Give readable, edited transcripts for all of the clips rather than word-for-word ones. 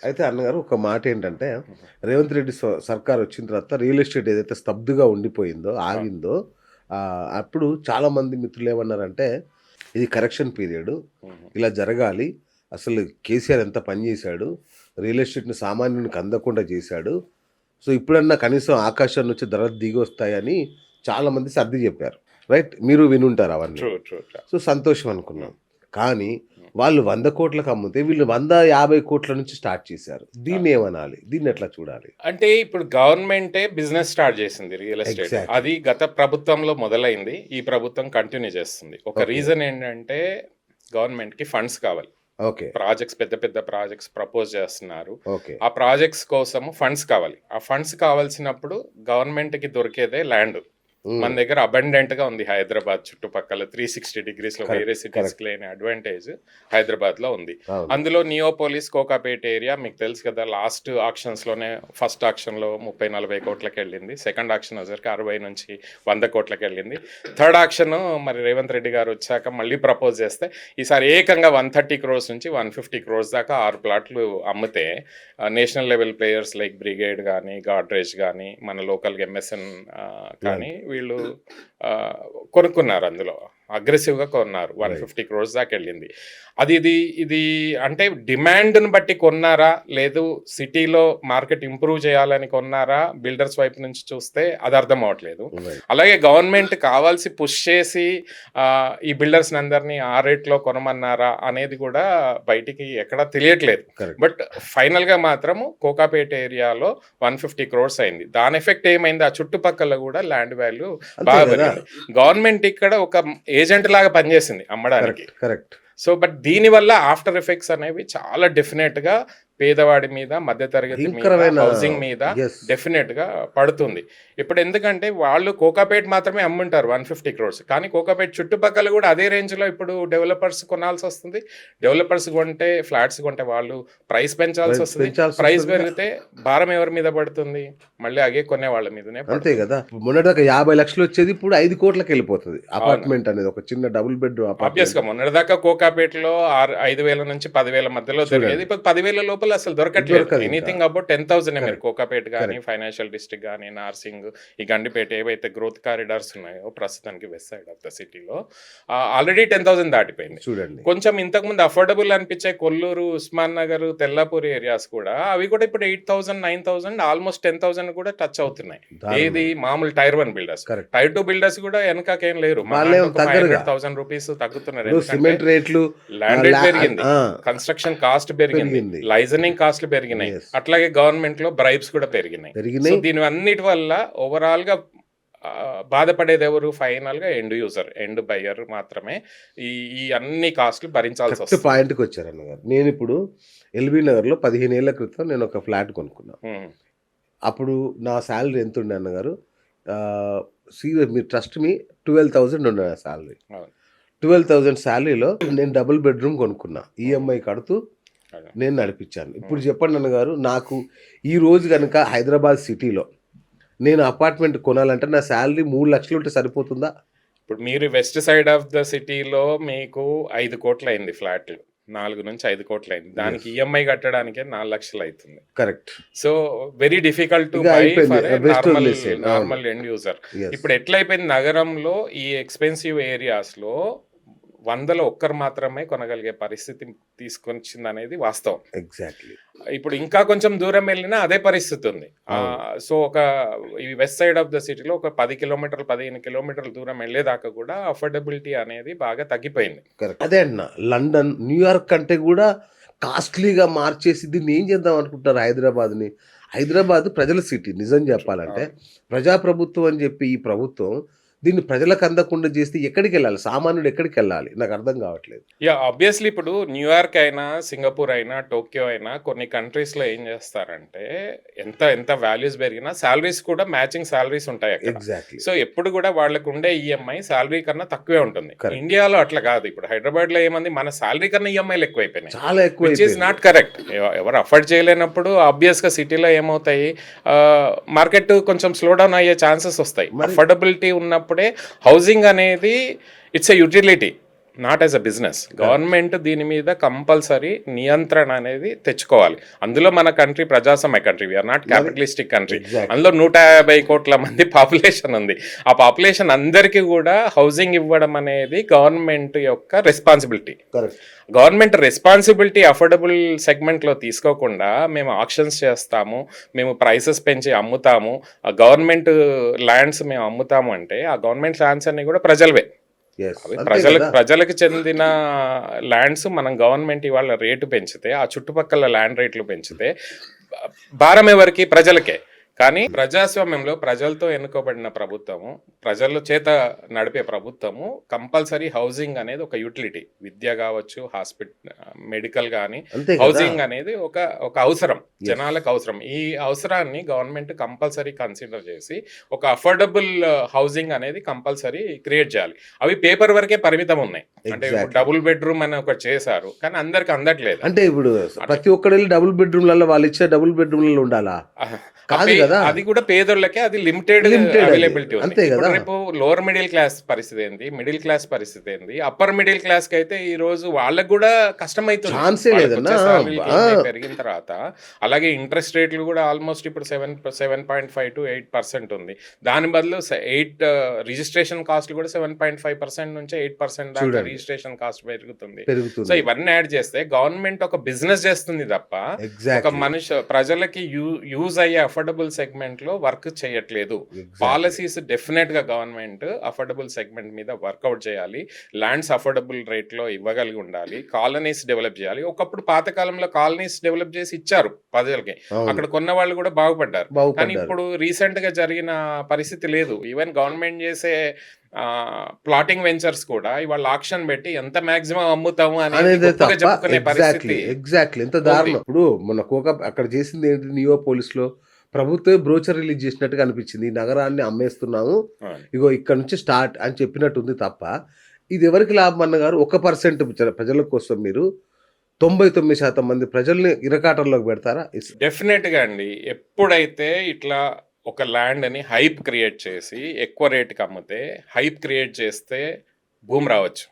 అయితే అన్నగారు ఒక మాట ఏంటంటే, రేవంత్ రెడ్డి సర్కార్ వచ్చిన తర్వాత రియల్ ఎస్టేట్ ఏదైతే స్తబ్దుగా ఉండిపోయిందో, అవును. ఆగిందో అప్పుడు చాలామంది మిత్రులు ఏమన్నారంటే, ఇది కరెక్షన్ పీరియడు. హుహు. ఇలా జరగాలి. అసలు కేసీఆర్ ఎంత పని చేశాడు. రియల్ ఎస్టేట్‌ని సామాన్యునికి అందకుండా చేశాడు. సో, ఇప్పుడన్నా కనీసం ఆకాశం నుంచి ధరలు దిగొస్తాయని చాలామంది సర్ది చెప్పారు. రైట్? మీరు వినుంటారు అవన్నీ. ట్రూ. ట్రూ. ట్రూ. సో, సంతోషం అనుకున్నాం. హ్మ్. కానీ హ్మ్. వాళ్ళు 100,00,00,000కి అమ్మితే వీళ్ళు 100, 50,00,00,000 నుంచి స్టార్ట్ చేశారు. ఆ! దీన్నేమనాలి? దీన్నెట్లా చూడాలి? అంటే ఇప్పుడు గవర్నమెంటే బిజినెస్ స్టార్ట్ చేసింది రియల్ ఎస్టేట్. ఎగ్జాక్ట్‌లీ. అది గత ప్రభుత్వంలో మొదలైంది. ఈ ప్రభుత్వం కంటిన్యూ చేస్తుంది. ఒక ఓకే. రీజన్ ఏంటంటే గవర్నమెంట్‌కి ఫండ్స్ కావాలి. ఓకే. ప్రాజెక్ట్స్ పెద్ద పెద్ద ప్రాజెక్ట్స్ ప్రపోజ్ చేస్తున్నారు. ఓకే. ఆ ప్రాజెక్ట్స్ కోసము ఫండ్స్ కావాలి. ఆ ఫండ్స్ కావాల్సినప్పుడు గవర్నమెంట్‌కి దొరికేదే ల్యాండ్. మన హ్మ్. దగ్గర అబండెంట్‌గా ఉంది హైదరాబాద్ చుట్టుపక్కల 360 డిగ్రీస్‌లో వేరే కరెక్ట్. సిటీస్‌కి కరెక్ట్. లేని అడ్వాంటేజ్ హైదరాబాద్‌లో ఉంది. అవును. అందులో నియోపోలిస్, కోకాపేట్ ఏరియా మీకు తెలుసు కదా! లాస్ట్ ఆక్షన్స్‌లోనే ఫస్ట్ ఆక్షన్‌లో 30, 40 కోట్లకెళ్ళింది. సెకండ్ ఆక్షన్ వచ్చేసరికి 60-100 కోట్లకెళ్ళింది. థర్డ్ ఆక్షన్ మరి రేవంత్ రెడ్డి గారు వచ్చాక మళ్ళీ ప్రపోజ్ చేస్తే ఈసారి ఏకంగా 130 క్రోర్స్ నుంచి 150 క్రోర్స్ దాకా 6 ప్లాట్లు అమ్మితే national level players like brigade గానీ, గాడ్రేజ్ గానీ, మన లోకల్‌గా ఎంఎస్ఎన్ కానీ వీళ్ళు కొనుక్కున్నారు అందులో. అగ్రెసివ్‌గా కొన్నారు. రైట్. 150 క్రోర్స్ దాకా వెళ్ళింది. ఇది అంటే డిమాండ్‌ని బట్టి కొన్నారా? లేదు సిటీలో మార్కెట్ ఇంప్రూవ్ చేయాలని కొన్నారా? బిల్డర్స్ వైపు నుంచి చూస్తే అది అర్థం అవ్వట్లేదు. రైట్. అలాగే గవర్నమెంట్ కావాల్సి పుష్ చేసి ఈ బిల్డర్స్‌ని అందరిని ఆ రేట్‌లో కొనమన్నారా? అనేది కూడా బయటికి ఎక్కడా తెలియట్లేదు. కరెక్ట్. బట్ ఫైనల్‌గా మాత్రము కోకాపేట ఏరియాలో 150 క్రోర్స్ అయింది. దాని ఎఫెక్ట్ ఏమైంది? ఆ చుట్టుపక్కల కూడా ల్యాండ్ వాల్యూ అంతే బాగా గదా! పెరిగింది. గవర్నమెంట్ ఇక్కడ ఒక ఏజెంట్ లాగా పనిచేసింది అమ్మడానికి. కరెక్ట్. కరెక్ట్. సో బట్ దీనివల్ల ఆఫ్టర్ ఎఫెక్ట్స్ అనేవి చాలా డెఫినెట్‌గా పేదవాడి మీద, మధ్యతరగతి మీద, భయంకరమైన హౌసింగ్ మీద యెస్. డెఫినెట్‌గా పడుతుంది. ఇప్పుడు ఎందుకంటే వాళ్ళు కోకాపేట్ మాత్రమే అమ్ముంటారు 150 క్రోర్స్. కానీ కోకాపేట్ చుట్టుపక్కల కూడా అదే రేంజ్‌లో ఇప్పుడు డెవలపర్స్ కొనాల్సొస్తుంది. డెవలపర్స్ కొంటే, ఫ్లాట్స్ కొంటే వాళ్ళు ప్రైస్ పెంచాల్సొస్తది. పెంచాల్సి ప్రైస్ వస్తది. పెరిగితే భారం ఎవరి మీద పడుతుంది? మళ్ళీ అగే కొనే వాళ్ళ మీదనే అంతే పడుతుంది. గదా! మొన్నటిదాకా 50,00,000 వచ్చేది ఇప్పుడు 5,00,00,000కెళ్ళిపోతది. అవును. అపార్ట్‌మెంట్ అనేది ఒక చిన్న డబుల్ బెడ్‌రూమ్ అపార్ట్‌మెంట్. ఆబ్వియస్‌గా మొన్నటిదాకా కోకాపేటలో 5,000 నుంచి 10,000 మధ్యలో దొరికేది. చూడండి. ఇప్పుడు 10,000 లోపల అసలు దొరకట్లేదు. దొరకదు ఇంకా. ఎనీథింగ్ అబౌట్ 10,000 మీరు కరెక్ట్. కోకాపేట గానీ, కరెక్ట్. ఫైనాన్షియల్ డిస్ట్రిక్ట్ గానీ, నార్సింగ్, ఈ గండిపేట ఏవైతే గ్రోత్ కారిడార్స్ ఉన్నాయో ప్రస్తుతానికి వెస్ట్ సైడ్ ఆఫ్ ద సిటీలో ఆల్రెడీ 10,000 దాటిపోయింది. చూడండి. కొంచెం ఇంతకుముందు అఫోర్డబుల్ అనిపించే కొల్లూరు, ఉస్మాన్ నగర్, తెల్లాపూర్ ఏరియాస్ కూడా అవి కూడా ఇప్పుడు 8,000, 9,000 ఆల్మోస్ట్ 10,000 కూడా టచ్ అవుతున్నాయి. ఏది దారుణం. మామూలు tier 1 builders. Correct. Tier 2 builders కూడా వెనకకేం లేరు. మహా అంటే వాళ్ళేం ఒక తగ్గరుగా. 500,000 రూపీస్ తగ్గుతున్నారు. ఇప్పుడు ఎందుకంటే సిమెంట్ రేట్లు ల్యాండ్ రేట్ లా పెరిగింది, ఆ! కన్స్ట్రక్షన్ కాస్ట్ పెరిగింది, పెరిగింది. లైజనింగ్ కాస్ట్లు పెరిగినాయి, యెస్. అట్లాగే గవర్నమెంట్ లో బ్రైబ్స్ కూడా పెరిగినాయి. సో పెరిగినాయి. దీని అన్నిటి వల్ల ఓవరాల్ గా బాధపడేది ఎవరు? ఫైనల్ గా ఎండ్ యూజర్, ఎండ్ బయ్యర్ మాత్రమే ఈ ఈ అన్ని కాస్ట్లు భరించాల్సి కరెక్ట్ వస్తుంది. పాయింట్‌కొచ్చారు అన్నగారు. నేనిప్పుడు ఎల్బీ నగర్‌లో 15 ఏళ్ల క్రితం నేనొక ఫ్లాట్ కొనుక్కున్నా. ఉమ్, అప్పుడు నా సాలరీ ఎంతుండే అన్నగారు సీరియస్ మీరు ట్రస్ట్ మీ 12,000 ఉండే నా సాలరీ. అవును, 12,000 సాలరీలో నేను డబుల్ బెడ్‌రూమ్ కొనుక్కున్నా. ఈఎంఐ కడుతూ అవును. నేను నడిపించాను. ఇప్పుడు చెప్పండి అన్నగారు, నాకు ఈ రోజు గనుక హైదరాబాద్ సిటీలో నేను అపార్ట్మెంట్ కొనాలంటే నా సాలరీ 3,00,000 ఉంటే సరిపోతుందా? ఇప్పుడు మీరు వెస్ట్ సైడ్ ఆఫ్ ద సిటీలో మీకు 5 కోట్లు అయింది ఫ్లాట్, 4 నుంచి 5 కోట్లు అయింది. దానికి యెస్. ఈఎంఐ కట్టడానికే 4,00,000 అవుతుంది. Correct. So very difficult to ఇక బై అయిపోయింది. ఫర్ ఏ బెస్ట్ వదిలేసేయండి. అవును. Normal end user. యెస్. ఇప్పుడు ఎట్లయిపోయింది నగరంలో ఈ ఎక్స్పెన్సివ్ ఏరియాస్లో 100లో ఒక్కరు మాత్రమే కొనగలిగే పరిస్థితి తీసుకొచ్చింది అనేది వాస్తవం. ఎగ్జాక్ట్‌లీ. ఇప్పుడు ఇంకా కొంచెం దూరం వెళ్ళినా అదే పరిస్థితి ఉంది. అవును. సో ఒక ఈ వెస్ట్ సైడ్ ఆఫ్ ద సిటీలో ఒక 10 కిలోమీటర్లు, 15 కిలోమీటర్ల దూరం వెళ్ళేదాకా కూడా అఫోర్డబిలిటీ అనేది బాగా తగ్గిపోయింది. కరెక్ట్. అదే అంటున్నా. లండన్, న్యూయార్క్ కంటే కూడా కాస్ట్‌లీగా మార్చేసి దీన్ని ఏం చేద్దాం అనుకుంటున్నారు హైదరాబాద్‌ని? హైదరాబాద్ ప్రజల సిటీ నిజం చెప్పాలంటే. అవును. ప్రజాప్రభుత్వం అని చెప్పి ఈ ప్రభుత్వం దీన్ని ప్రజలకు అందకుండా చేస్తే ఎక్కడికెళ్ళాలి? సామాన్యుడు ఎక్కడికెళ్ళాలి? నాకు అర్థం కావట్లేదు. ఆబ్వియస్లీ ఇప్పుడు న్యూయార్క్ అయినా, సింగపూర్ అయినా, టోక్యో అయినా కొన్ని కంట్రీస్లో ఏం చేస్తారంటే ఎంత ఎంత వాల్యూస్ పెరిగినా శాలరీస్ కూడా మ్యాచింగ్ శాలరీస్ ఉంటాయి అక్కడ. ఎగ్జాక్ట్‌లీ. సో ఎప్పుడు కూడా వాళ్ళకు ఉండే ఈఎంఐ శాలరీ కన్నా తక్కువే ఉంటుంది. కరెక్ట్. ఇండియాలో అట్లా కాదు. ఇప్పుడు హైదరాబాద్లో ఏమంది మన శాలరీ కన్నా ఈఎంఐలు ఎక్కువైపోయినాయి, చాలా విచ్ ఈస్ ఎక్కువైపోయింది. Not correct. ఎవరు అఫోర్డ్ చేయలేనప్పుడు ఆబ్వియస్గా సిటీలో ఏమవుతాయి, మార్కెట్ కొంచెం స్లో డౌన్ అయ్యే ఛాన్సెస్ వస్తాయి. మరి అఫోర్డబిలిటీ ఉన్నప్పుడే హౌసింగ్ అనేది it's a utility. Not as a business. Government దీని మీద కంపల్సరీ నియంత్రణ అనేది తెచ్చుకోవాలి. అందులో మన కంట్రీ ప్రజాస్వామ్య country, we are not capitalistic country. Exactly. అందులో 150 కోట్ల మంది పాపులేషన్ ఉంది. ఆ పాపులేషన్ అందరికీ కూడా హౌసింగ్ ఇవ్వడం అనేది గవర్నమెంట్ యొక్క responsibility. Correct. Government responsibility affordable సెగ్మెంట్లో తీసుకోకుండా మేము ఆక్షన్స్ చేస్తాము, మేము ప్రైసెస్ పెంచి అమ్ముతాము, ఆ గవర్నమెంట్ ల్యాండ్స్ మేము అమ్ముతాము అంటే ఆ గవర్నమెంట్ ల్యాండ్స్ అన్ని కూడా ప్రజలవే. Yes. అవి అంతే కదా. ప్రజలకు చెందిన ల్యాండ్స్ మనం గవర్నమెంట్ ఇవాళ రేటు పెంచితే, ఆ చుట్టుపక్కల ల్యాండ్ రేట్లు పెంచితే భారం ఎవరికి? ప్రజలకే. కానీ ప్రజాస్వామ్యంలో ప్రజలతో ఎన్నుకోబడిన ప్రభుత్వము, ప్రజల చేత నడిపే ప్రభుత్వము కంపల్సరీ హౌసింగ్ అనేది ఒక యూటిలిటీ. విద్య కావచ్చు, మెడికల్ కానీ, అంతే కదా. హౌసింగ్ అనేది ఒక అవసరం, జనాలకు అవసరం. ఈ అవసరాన్ని గవర్నమెంట్ కంపల్సరీ కన్సిడర్ చేసి ఒక అఫోర్డబుల్ హౌసింగ్ అనేది కంపల్సరీ క్రియేట్ చేయాలి. అవి పేపర్ వరకే పరిమితం ఉన్నాయి. అంటే Exactly. డబుల్ బెడ్రూమ్ అని ఒకటి చేశారు, కానీ అందరికి అందట్లేదు. అంటే ఇప్పుడు ప్రతి ఒక్కరు వెళ్ళి డబుల్ బెడ్రూమ్లలో వాళ్ళు ఇచ్చే డబుల్ బెడ్రూమ్లలో ఉండాలా? కాదు కదా. అది కూడా పేదోళ్ళకే, అది లిమిటెడ్ Limited అది. అవైలబిలిటీ ఉంది. అంతే కదా. ఇప్పుడు రేపు లోవర్ మిడిల్ క్లాస్ పరిస్థితి ఏంది, మిడిల్ క్లాస్ పరిస్థితి ఏంది, అప్పర్ మిడిల్ క్లాస్ కి అయితే ఈ రోజు వాళ్ళకి కూడా కష్టమైతుంది. ఛాన్సే వాళ్ళకి లేదన్నా. వచ్చే salary పెరిగిన తర్వాత అలాగే ఇంట్రెస్ట్ రేట్లు కూడా ఆల్మోస్ట్ ఇప్పుడు 7.5 to 8% ఉంది. దాని బదులు 8 రిజిస్ట్రేషన్ కాస్ట్ కూడా 7.5% నుంచి 8% దాకా చూడండి. రిజిస్ట్రేషన్ కాస్ట్ పెరుగుతుంది. పెరుగుతుంది. సో ఇవన్నీ యాడ్ చేస్తే గవర్నమెంట్ ఒక బిజినెస్ చేస్తుంది తప్ప ఒక ఎగ్జాక్ట్లీ. మనిషి ప్రజలకి యూజ్ అయ్యే అఫోర్డబుల్ సెగ్మెంట్ లో వర్క్ చేయట్లేదు. పాలసీస్ డెఫినెట్ గా గవర్నమెంట్ అఫోర్డబుల్ సెగ్మెంట్ మీద వర్కౌట్ చేయాలి. ల్యాండ్స్ అఫోర్డబుల్ రేట్ లో ఇవ్వగలిగి ఉండాలి. కాలనీస్ డెవలప్ చేయాలి. ఒకప్పుడు పాతకాలంలో కాలనీస్ డెవలప్ చేసి ఇచ్చారు ప్రజలకి, అక్కడ కొన్న వాళ్ళు కూడా బాగుపడ్డారు. కానీ ఇప్పుడు రీసెంట్ గా జరిగిన పరిస్థితి లేదు. ఈవెన్ గవర్నమెంట్ చేసే ప్లాటింగ్ వెంచర్స్ కూడా ఇవాళ ఆక్షన్ పెట్టి ఎంత మాక్సిమం అమ్ముతాము అనేది గొప్పగా చెప్పుకునే పరిస్థితి. ఎగ్జాక్ట్లీ. ఎంత దారుణం. ఇప్పుడు మన అక్కడ చేసింది ఏంటి? నియోపోలిస్ లో ప్రభుత్వమే బ్రోచర్ రిలీజ్ చేసినట్టుగా అనిపించింది. ఈ నగరాన్ని అమ్మేస్తున్నాము, ఇగో ఇక్కడ నుంచి స్టార్ట్ అని చెప్పినట్టు ఉంది తప్ప ఇది ఎవరికి లాభం అన్నగారు? 1% ప్రజల కోసం మీరు 99% మంది ప్రజల్ని ఇరకాటంలోకి పెడతారా? డెఫినెట్ గా అండి. ఎప్పుడైతే ఇట్లా ఒక ల్యాండ్ అని హైప్ క్రియేట్ చేసి ఎక్కువ రేటుకి అమ్మితే, హైప్ క్రియేట్ చేస్తే భూమి రావచ్చు.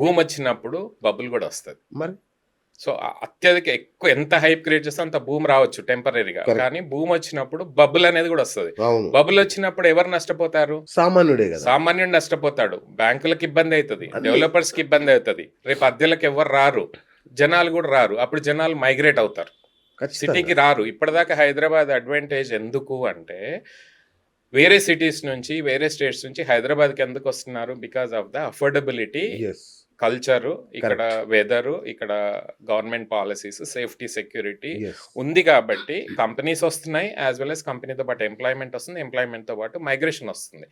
భూమి వచ్చినప్పుడు బబుల్ కూడా వస్తుంది. మరి సో అత్యధిక ఎక్కువ ఎంత హైప్ క్రియేట్ చేస్తే అంత భూమి రావచ్చు టెంపరీగా. Correct. కానీ భూమి వచ్చినప్పుడు బబుల్ అనేది కూడా వస్తుంది. అవును, బబుల్ వచ్చినప్పుడు ఎవరు నష్టపోతారు? సామాన్యుడే కదా. సామాన్యుడు నష్టపోతాడు. బ్యాంకులకు ఇబ్బంది అవుతుంది, డెవలపర్స్ కి ఇబ్బంది అవుతుంది. రేపు అద్దెలకు ఎవరు రారు, జనాలు కూడా రారు. అప్పుడు జనాలు మైగ్రేట్ అవుతారు, సిటీకి రారు. ఇప్పటిదాకా హైదరాబాద్ అడ్వాంటేజ్ ఎందుకు అంటే, వేరే సిటీస్ నుంచి, వేరే స్టేట్స్ నుంచి హైదరాబాద్కి ఎందుకు వస్తున్నారు? Because of the affordability, Yes. Culture, ఇక్కడ వెదరు, ఇక్కడ government policies, safety, security Yes. ఉంది కాబట్టి కంపెనీస్ వస్తున్నాయి. యాజ్ వెల్ as కంపెనీతో పాటు ఎంప్లాయ్మెంట్ వస్తుంది, ఎంప్లాయ్మెంట్తో పాటు మైగ్రేషన్ వస్తుంది.